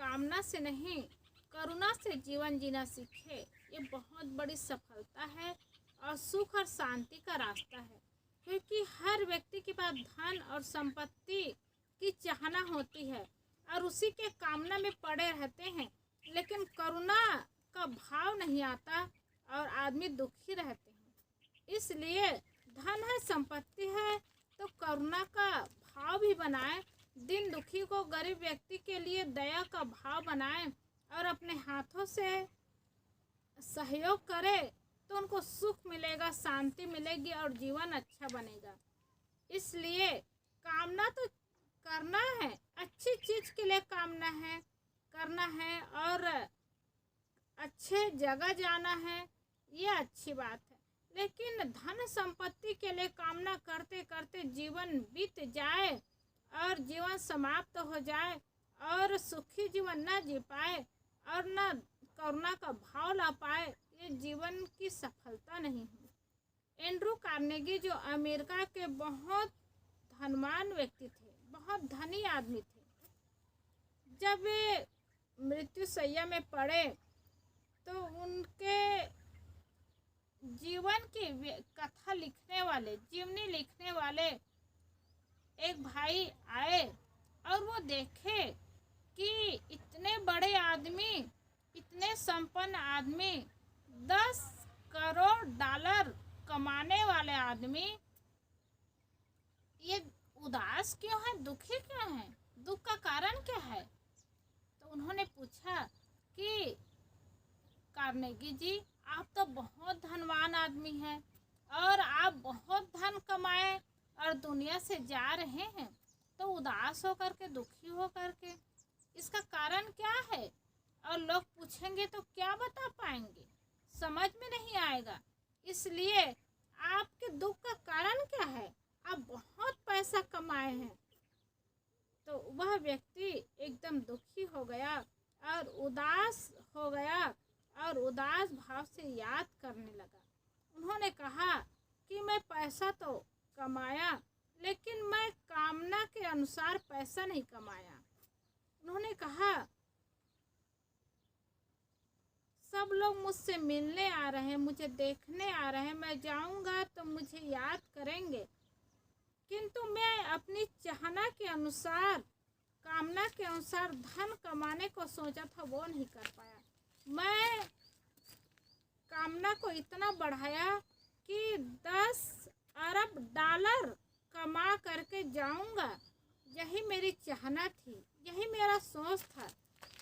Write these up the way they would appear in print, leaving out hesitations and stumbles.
कामना से नहीं, करुणा से जीवन जीना सीखे, ये बहुत बड़ी सफलता है और सुख और शांति का रास्ता है। क्योंकि हर व्यक्ति के पास धन और संपत्ति की चाहना होती है और उसी के कामना में पड़े रहते हैं, लेकिन करुणा का भाव नहीं आता और आदमी दुखी रहते हैं। इसलिए धन है, संपत्ति है, तो करुणा का भाव भी बनाए, दिन दुखी को, गरीब व्यक्ति के लिए दया का भाव बनाए और अपने हाथों से सहयोग करे तो उनको सुख मिलेगा, शांति मिलेगी और जीवन अच्छा बनेगा। इसलिए कामना तो करना है, अच्छी चीज के लिए कामना है, करना है और अच्छे जगह जाना है, ये अच्छी बात है। लेकिन धन संपत्ति के लिए कामना करते करते जीवन बीत जाए और जीवन समाप्त हो जाए और सुखी जीवन न जी पाए और न करुणा का भाव ला पाए, ये जीवन की सफलता नहीं है। एंड्रू कार्नेगी जो अमेरिका के बहुत धनवान व्यक्ति थे, बहुत धनी आदमी थे, जब वे मृत्युशैया में पड़े तो उनके जीवन की कथा लिखने वाले, जीवनी लिखने वाले एक भाई आए और वो देखे कि इतने बड़े आदमी, इतने संपन्न आदमी, 10 करोड़ डॉलर कमाने वाले आदमी ये उदास क्यों है, दुखी क्यों है, दुख का कारण क्या है? तो उन्होंने पूछा कि कार्नेगी जी, आप तो बहुत धनवान आदमी हैं और आप बहुत धन कमाए और दुनिया से जा रहे हैं, तो उदास होकर के, दुखी होकर के, इसका कारण क्या है? और लोग पूछेंगे तो क्या बता पाएंगे, समझ में नहीं आएगा। इसलिए आपके दुख का कारण क्या है? आप बहुत पैसा कमाए हैं। तो वह व्यक्ति एकदम दुखी हो गया और उदास हो गया और उदास भाव से याद करने लगा। उन्होंने कहा कि मैं पैसा तो कमाया, लेकिन मैं कामना के अनुसार पैसा नहीं कमाया। उन्होंने कहा सब लोग मुझसे मिलने आ रहे हैं, मुझे देखने आ रहे हैं, मैं जाऊंगा तो मुझे याद करेंगे, किंतु मैं अपनी चाहना के अनुसार, कामना के अनुसार धन कमाने को सोचा था, वो नहीं कर पाया। मैं कामना को इतना बढ़ाया कि 10 अरब डॉलर कमा करके जाऊंगा, यही मेरी चाहना थी, यही मेरा सोच था,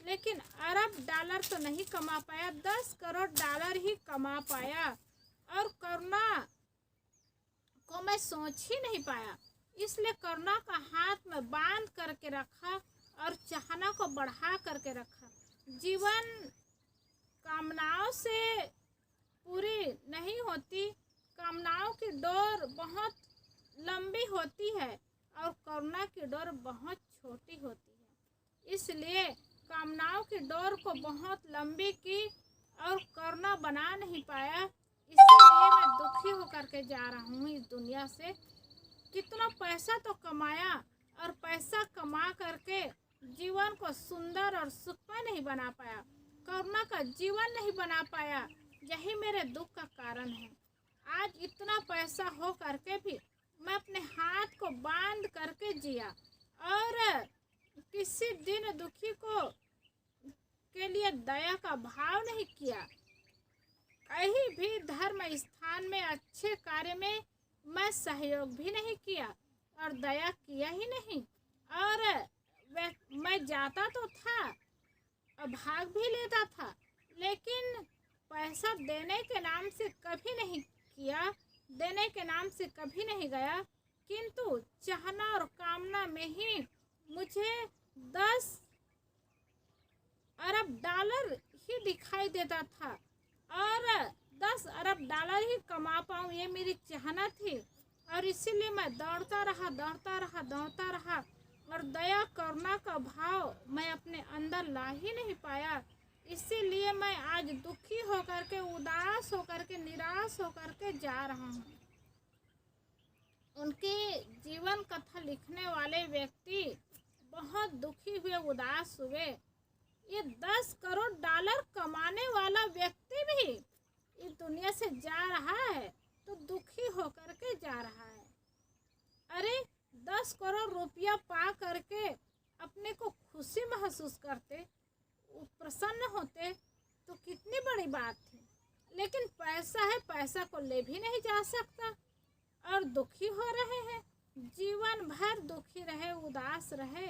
लेकिन अरब डॉलर तो नहीं कमा पाया, 10 करोड़ डॉलर ही कमा पाया और करुणा को मैं सोच ही नहीं पाया। इसलिए करुणा का हाथ में बांध करके रखा और चाहना को बढ़ा करके रखा। जीवन कामनाओं से पूरी नहीं होती, कामनाओं की डोर बहुत लंबी होती है और करुणा की डोर बहुत छोटी होती है। इसलिए कामनाओं की डोर को बहुत लंबी की और करुणा बना नहीं पाया, इसलिए मैं दुखी होकर के जा रहा हूँ इस दुनिया से। कितना पैसा तो कमाया और पैसा कमा करके जीवन को सुंदर और सुखमय नहीं बना पाया, करुणा का जीवन नहीं बना पाया, यही मेरे दुख का कारण है। आज इतना पैसा हो करके भी मैं अपने हाथ को बांध करके जिया और किसी दिन दुखी को के लिए दया का भाव नहीं किया। कहीं भी धर्म स्थान में, अच्छे कार्य में मैं सहयोग भी नहीं किया और दया किया ही नहीं। और मैं जाता तो था और भाग भी लेता था, लेकिन पैसा देने के नाम से कभी नहीं किया, देने के नाम से कभी नहीं गया, किंतु चाहना और कामना में ही मुझे 10 अरब डॉलर ही दिखाई देता था और 10 अरब डॉलर ही कमा पाऊँ, ये मेरी चाहना थी। और इसीलिए मैं दौड़ता रहा और दया करुणा का भाव मैं अपने अंदर ला ही नहीं पाया। इसीलिए मैं आज दुखी होकर के, उदास होकर के, निराश होकर के जा रहा हूँ। उनकी जीवन कथा लिखने वाले व्यक्ति बहुत दुखी हुए, उदास हुए, ये 10 करोड़ डॉलर कमाने वाला व्यक्ति भी इस दुनिया से जा रहा है तो दुखी होकर के जा रहा है। अरे 10 करोड़ रुपया पा करके अपने को खुशी महसूस करते, प्रसन्न होते तो कितनी बड़ी बात थी। लेकिन पैसा है, पैसा को ले भी नहीं जा सकता और दुखी हो रहे हैं, जीवन भर दुखी रहे, उदास रहे।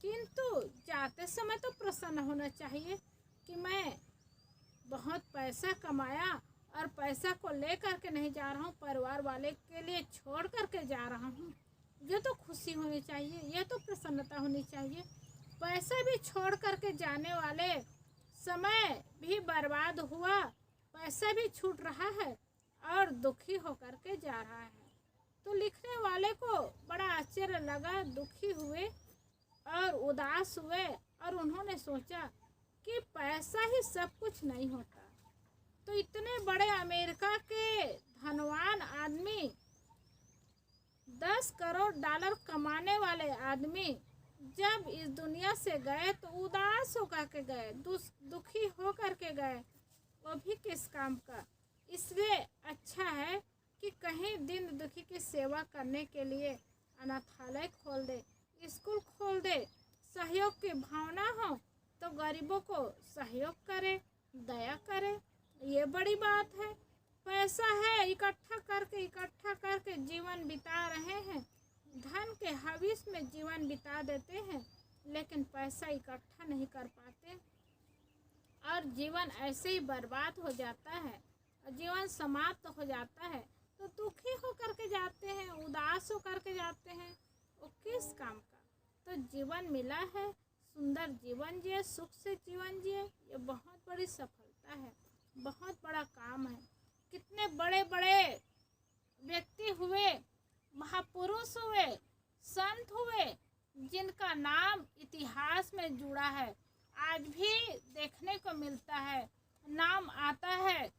किंतु जाते समय तो प्रसन्न होना चाहिए कि मैं बहुत पैसा कमाया और पैसा को ले करके नहीं जा रहा हूँ, परिवार वाले के लिए छोड़ करके जा रहा हूँ। ये तो खुशी होनी चाहिए, ये तो प्रसन्नता होनी चाहिए। पैसा भी छोड़ करके जाने वाले, समय भी बर्बाद हुआ, पैसा भी छूट रहा है और दुखी होकर के जा रहा है। तो लिखने वाले को बड़ा आश्चर्य लगा, दुखी हुए और उदास हुए और उन्होंने सोचा कि पैसा ही सब कुछ नहीं होता। तो इतने बड़े अमेरिका के धनवान आदमी, 10 करोड़ डॉलर कमाने वाले आदमी जब इस दुनिया से गए तो उदास होकर के गए, दुखी होकर के गए, वो भी किस काम का। इसलिए अच्छा है कि कहीं दीन दुखी की सेवा करने के लिए अनाथालय खोल दे, स्कूल खोल दे, सहयोग की भावना हो तो गरीबों को सहयोग करे, दया करे। ये बड़ी बात है। पैसा है, इकट्ठा करके जीवन बिता रहे हैं, धन के हविस में जीवन बिता देते हैं, लेकिन पैसा इकट्ठा नहीं कर पाते और जीवन ऐसे ही बर्बाद हो जाता है, जीवन समाप्त हो जाता है। तो दुखी होकर के जाते हैं, उदास होकर के जाते हैं, वो किस काम का। तो जीवन मिला है, सुंदर जीवन जिए, सुख से जीवन जिए, ये बहुत बड़ी सफलता है, बहुत बड़ा काम है। कितने बड़े बड़े व्यक्ति हुए, महापुरुष हुए, संत हुए, जिनका नाम इतिहास में जुड़ा है, आज भी देखने को मिलता है, नाम आता है।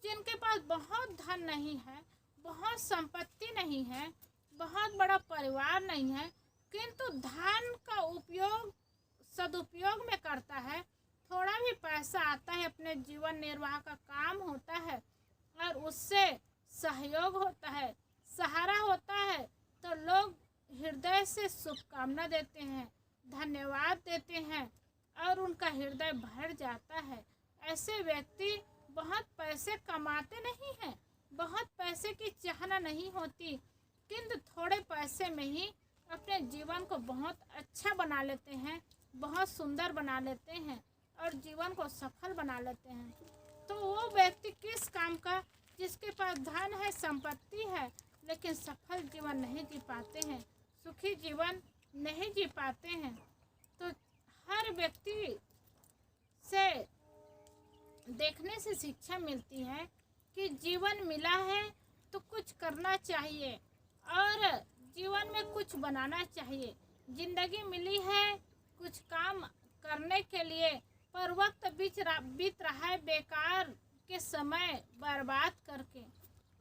जिनके पास बहुत धन नहीं है, बहुत संपत्ति नहीं है, बहुत बड़ा परिवार नहीं है, किंतु धन का उपयोग सदुपयोग में करता है, थोड़ा भी पैसा आता है, अपने जीवन निर्वाह का काम होता है और उससे सहयोग होता है, सहारा होता है, तो लोग हृदय से शुभकामना देते हैं, धन्यवाद देते हैं और उनका हृदय भर जाता है। ऐसे व्यक्ति बहुत पैसे कमाते नहीं हैं, बहुत पैसे की चाहना नहीं होती, किंतु थोड़े पैसे में ही अपने जीवन को बहुत अच्छा बना लेते हैं, बहुत सुंदर बना लेते हैं और जीवन को सफल बना लेते हैं। तो वो व्यक्ति किस काम का, जिसके पास धन है, संपत्ति है, लेकिन सफल जीवन नहीं जी पाते हैं, सुखी जीवन नहीं जी पाते हैं। तो हर व्यक्ति से देखने से शिक्षा मिलती है कि जीवन मिला है तो कुछ करना चाहिए और जीवन में कुछ बनाना चाहिए। जिंदगी मिली है कुछ काम करने के लिए, पर वक्त बीत रहा है बेकार के समय बर्बाद करके।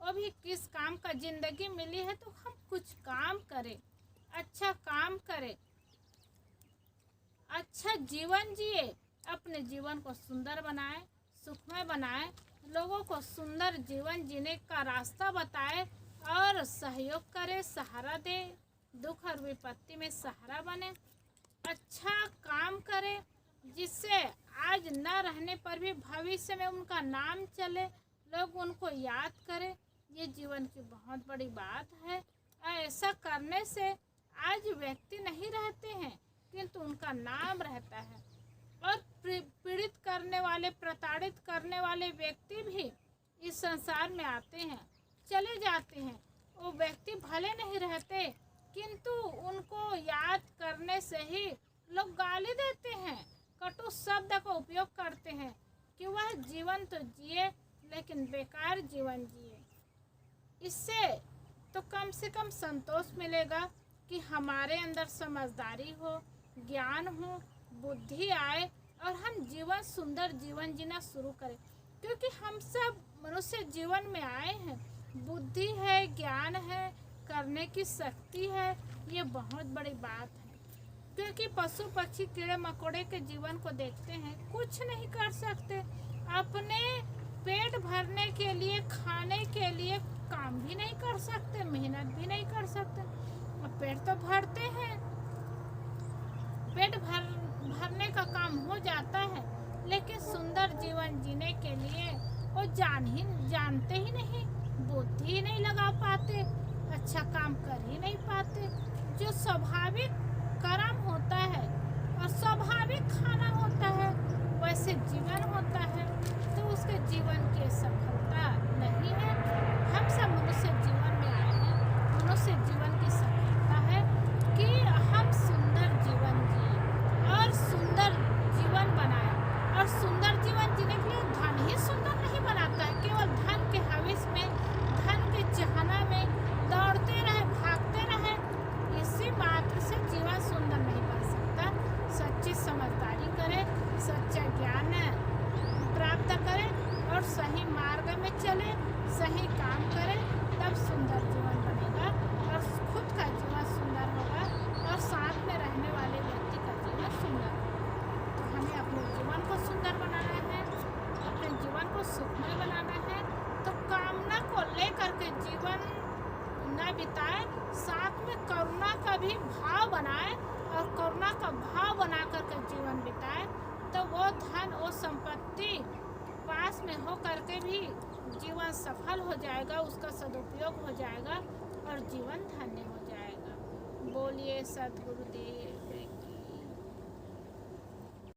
वो भी किस काम का, जिंदगी मिली है तो हम कुछ काम करें, अच्छा काम करें, अच्छा जीवन जिए, अपने जीवन को सुंदर बनाए, सुखमय बनाए, लोगों को सुंदर जीवन जीने का रास्ता बताए और सहयोग करे, सहारा दे, दुख और विपत्ति में सहारा बने, अच्छा काम करे, जिससे आज न रहने पर भी भविष्य में उनका नाम चले, लोग उनको याद करें। ये जीवन की बहुत बड़ी बात है। ऐसा करने से आज व्यक्ति नहीं रहते हैं, किंतु उनका नाम रहता है और पीड़ित करने वाले, प्रताड़ित करने वाले व्यक्ति भी इस संसार में आते हैं, चले जाते हैं। वो व्यक्ति भले नहीं रहते, किंतु उनको याद करने से ही लोग गाली देते हैं, कटु शब्द का उपयोग करते हैं कि वह जीवन तो जिए लेकिन बेकार जीवन जिए। इससे तो कम से कम संतोष मिलेगा कि हमारे अंदर समझदारी हो, ज्ञान हो, बुद्धि आए और हम जीवन, सुंदर जीवन जीना शुरू करें। क्योंकि हम सब मनुष्य जीवन में आए हैं, बुद्धि है, ज्ञान है, करने की शक्ति है, ये बहुत बड़ी बात है। क्योंकि पशु पक्षी कीड़े मकोड़े के जीवन को देखते हैं, कुछ नहीं कर सकते। अपने पेट भरने के लिए, खाने के लिए काम भी नहीं कर सकते, मेहनत भी नहीं कर सकते। पेट तो भरते हैं, पेट भरने का काम हो जाता है, लेकिन सुंदर जीवन जीने के लिए वो जानते ही नहीं, बुद्धि ही नहीं लगा पाते, अच्छा काम कर ही नहीं पाते। जो स्वाभाविक कर्म होता है और स्वाभाविक खाना होता है, वैसे जीवन होता है, तो उसके जीवन की सफलता नहीं है। हम सब मनुष्य जीवन में आए हैं, मनुष्य जीवन की सफलता है कि हम सुंदर जीवन जिए और सुंदर जीवन बनाए। और सुंदर जीवन जीने के लिए धन ही सुंदर नहीं बनाता है। केवल धन के हविस में, धन के चाहना में दौड़ते रहे, भागते रहे, इसी मात्र से जीवन सुंदर नहीं बन सकता। सच्ची समझदारी करें, सच्चा ज्ञान प्राप्त करें और सही मार्ग में चले, सही काम करें, तब सुंदर जीवन बनेगा और खुद का जीवन सुंदर होगा और साथ में रहने वाले व्यक्ति का जीवन सुंदर होगा। तो हमें अपने जीवन को सुंदर बनाना है, अपने जीवन को सुखमय बनाना है। तो कामना को लेकर के जीवन न बिताए, साथ में करुणा का भी भाव बनाए और करुणा का भाव बना करके जीवन बिताए, तो वो धन, वो संपत्ति पास में हो करके भी जीवन सफल हो जाएगा, उसका सदुपयोग हो जाएगा और जीवन धन्य हो जाएगा। बोलिए सद्गुरुदेव।